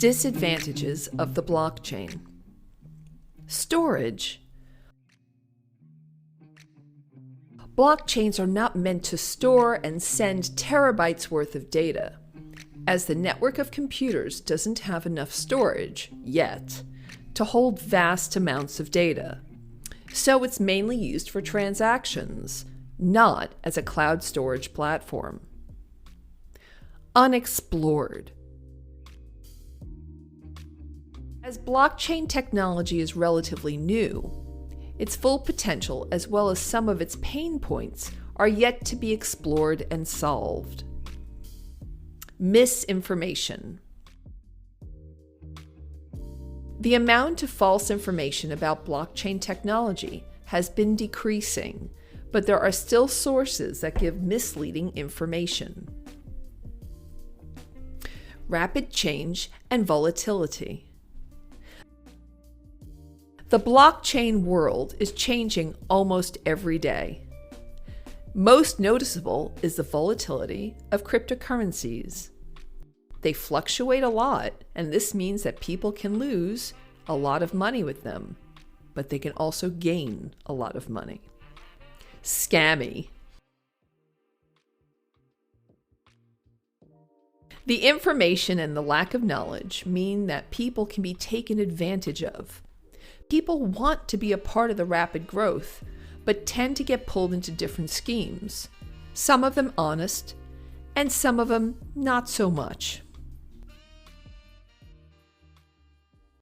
Disadvantages of the blockchain. Storage. Blockchains are not meant to store and send terabytes worth of data, as the network of computers doesn't have enough storage, yet, to hold vast amounts of data. So it's mainly used for transactions, not as a cloud storage platform. Unexplored. As blockchain technology is relatively new, its full potential as well as some of its pain points are yet to be explored and solved. Misinformation. The amount of false information about blockchain technology has been decreasing, but there are still sources that give misleading information. Rapid change and volatility. The blockchain world is changing almost every day. Most noticeable is the volatility of cryptocurrencies. They fluctuate a lot, and this means that people can lose a lot of money with them, but they can also gain a lot of money. Scammy. The information and the lack of knowledge mean that people can be taken advantage of. People want to be a part of the rapid growth, but tend to get pulled into different schemes, some of them honest, and some of them not so much.